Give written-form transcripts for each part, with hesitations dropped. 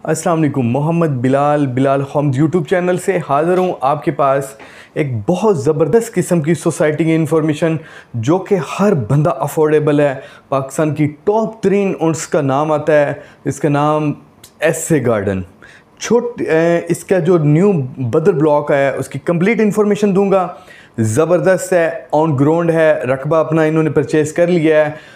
अस्सलाम वालेकुम। Mohammad Bilal homes YouTube channel से हाज़िर हूँ आपके पास एक बहुत ज़बरदस्त किस्म की सोसाइटी की इन्फॉर्मेशन जो कि हर बंदा अफोर्डेबल है। पाकिस्तान की टॉप 3 उसका नाम आता है, इसका नाम एसए गार्डन। इसका जो न्यू बदर ब्लॉक है उसकी कंप्लीट इन्फॉर्मेशन दूंगा। ज़बरदस्त है, ऑन ग्राउंड है, रकबा अपना इन्होंने परचेज़ कर लिया है,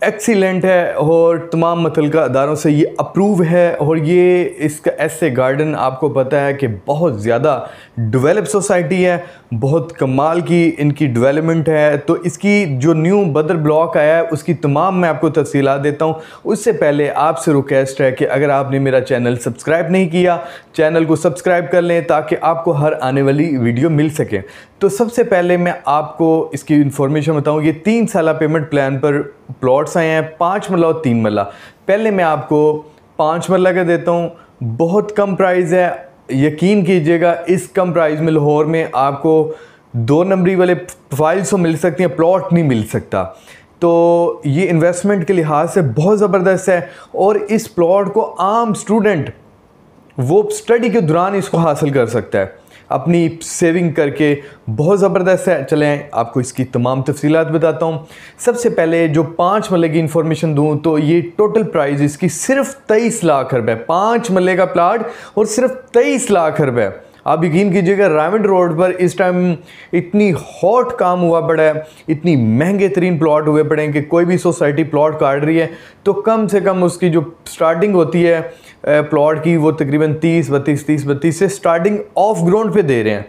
एक्सीलेंट है और तमाम मुतल्लिका अदारों से ये अप्रूव है। और ये इसका एसए गार्डन आपको पता है कि बहुत ज़्यादा डेवलप सोसाइटी है, बहुत कमाल की इनकी डेवलपमेंट है। तो इसकी जो न्यू बदर ब्लॉक आया है उसकी तमाम मैं आपको तफसीलात देता हूँ। उससे पहले आपसे रिक्वेस्ट है कि अगर आपने मेरा चैनल सब्सक्राइब नहीं किया, चैनल को सब्सक्राइब कर लें ताकि आपको हर आने वाली वीडियो मिल सके। तो सबसे पहले मैं आपको इसकी इन्फॉर्मेशन बताऊँ। ये 3 साल पेमेंट प्लान पर प्लॉट्स आए हैं, 5 मरला और 3 मरला। पहले मैं आपको 5 मरला का देता हूँ, बहुत कम प्राइस है। यकीन कीजिएगा इस कम प्राइस में लाहौर में आपको 2 नंबरी वाले फाइल्स तो मिल सकती हैं, प्लॉट नहीं मिल सकता। तो ये इन्वेस्टमेंट के लिहाज से बहुत ज़बरदस्त है और इस प्लॉट को आम स्टूडेंट वो स्टडी के दौरान इसको हासिल कर सकता है अपनी सेविंग करके। बहुत ज़बरदस्त है। चलें आपको इसकी तमाम तफसीलात बताता हूँ। सबसे पहले जो 5 मरले की इन्फॉर्मेशन दूँ तो ये टोटल प्राइस इसकी सिर्फ 23 लाख रुपए, 5 मरले का प्लाट और सिर्फ 23 लाख रुपए। आप यकीन कीजिएगा रावंड रोड पर इस टाइम इतनी हॉट काम हुआ पड़ा है, इतनी महंगे तरीन प्लॉट हुए पड़े हैं कि कोई भी सोसाइटी प्लॉट काट रही है तो कम से कम उसकी जो स्टार्टिंग होती है प्लॉट की वो तकरीबन 30-32 से स्टार्टिंग ऑफ ग्राउंड पे दे रहे हैं।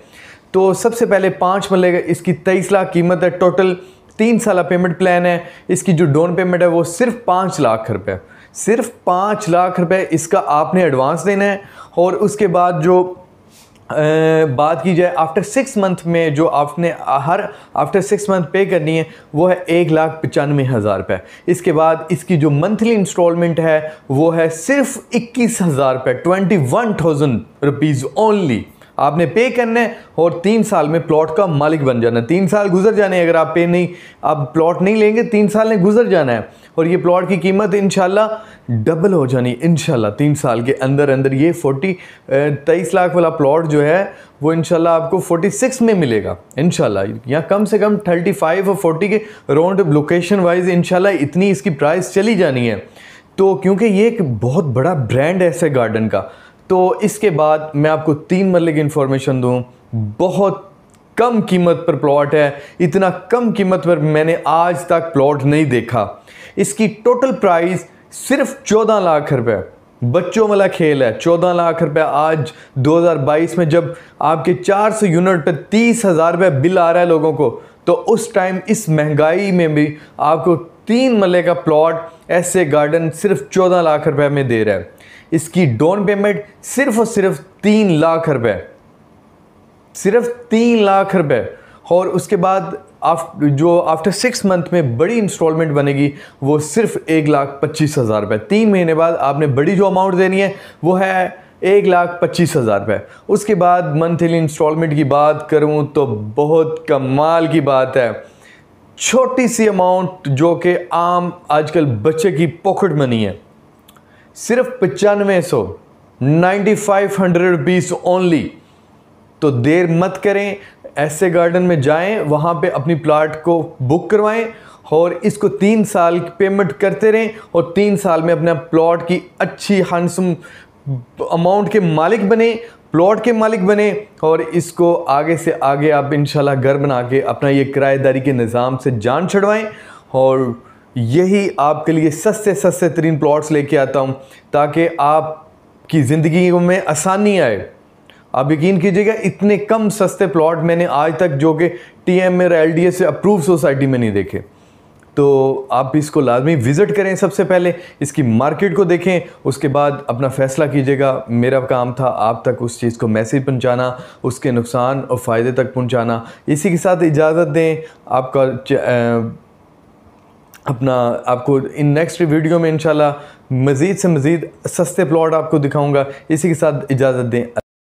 तो सबसे पहले 5 मरले का इसकी 23 लाख कीमत है। टोटल 3 साल पेमेंट प्लान है। इसकी जो डाउन पेमेंट है वो सिर्फ 5 लाख रुपए, सिर्फ 5 लाख रुपए इसका आपने एडवांस देना है। और उसके बाद जो बात की जाए आफ्टर 6 मंथ में जो आपने आफ्टर 6 मंथ पे करनी है वो है 1,95,000 रुपये। इसके बाद इसकी जो मंथली इंस्टॉलमेंट है वो है सिर्फ 21,000 रुपये, 21,000 रुपीज़ ओनली आपने पे करना है और 3 साल में प्लॉट का मालिक बन जाना है। 3 साल गुजर जाने हैं, अगर आप आप प्लॉट नहीं लेंगे 3 साल में गुजर जाना है और ये प्लॉट की कीमत इंशाल्लाह डबल हो जानी इंशाल्लाह 3 साल के अंदर अंदर। ये 23 लाख वाला प्लॉट जो है वो इंशाल्लाह आपको 46 में मिलेगा इंशाल्लाह, या कम से कम 35 और 40 के राउंड लोकेशन वाइज इंशाल्लाह इतनी इसकी प्राइस चली जानी है। तो क्योंकि ये एक बहुत बड़ा ब्रांड है एसए गार्डन का। तो इसके बाद मैं आपको 3 मरले की इन्फॉर्मेशन दूँ। बहुत कम कीमत पर प्लॉट है, इतना कम कीमत पर मैंने आज तक प्लॉट नहीं देखा। इसकी टोटल प्राइस सिर्फ 14 लाख रुपए, बच्चों वाला खेल है। 14 लाख रुपए आज 2022 में जब आपके 400 यूनिट पे 30,000 रुपये बिल आ रहा है लोगों को, तो उस टाइम इस महंगाई में भी आपको 3 मरले का प्लॉट एसए गार्डन सिर्फ 14 लाख रुपए में दे रहा है। इसकी डाउन पेमेंट सिर्फ और सिर्फ 3 लाख रुपए, सिर्फ 3 लाख रुपए। और उसके बाद जो आफ्टर 6 मंथ में बड़ी इंस्टॉलमेंट बनेगी वो सिर्फ 1,25,000 रुपये। 3 महीने बाद आपने बड़ी जो अमाउंट देनी है वो है 1,25,000 रुपये। उसके बाद मंथली इंस्टॉलमेंट की बात करूं तो बहुत कमाल की बात है। छोटी सी अमाउंट जो कि आम आजकल बच्चे की पॉकेट मनी है, सिर्फ 9500 रुपीज़ ओनली। तो देर मत करें, एसए गार्डन में जाएं, वहाँ पे अपनी प्लाट को बुक करवाएं और इसको 3 साल की पेमेंट करते रहें और 3 साल में अपना प्लॉट की अच्छी हैंडसम अमाउंट के मालिक बने, प्लॉट के मालिक बने और इसको आगे से आगे आप इंशाल्लाह घर बना के अपना ये किराएदारी के निज़ाम से जान छुड़वाएं। और यही आपके लिए सस्ते तरीन प्लॉट्स लेके आता हूँ ताकि आपकी ज़िंदगी में आसानी आए। आप यकीन कीजिएगा इतने कम सस्ते प्लॉट मैंने आज तक जो कि टीएम और एलडीए से अप्रूव सोसाइटी में नहीं देखे। तो आप इसको लाजमी विज़िट करें, सबसे पहले इसकी मार्केट को देखें, उसके बाद अपना फ़ैसला कीजिएगा। मेरा काम था आप तक उस चीज़ को मैसेज पहुंचाना, उसके नुकसान और फ़ायदे तक पहुंचाना। इसी के साथ इजाज़त दें। आपको इन नेक्स्ट वीडियो में इंशाल्लाह मज़ीद से मज़ीद सस्ते प्लॉट आपको दिखाऊंगा। इसी के साथ इजाज़त दें।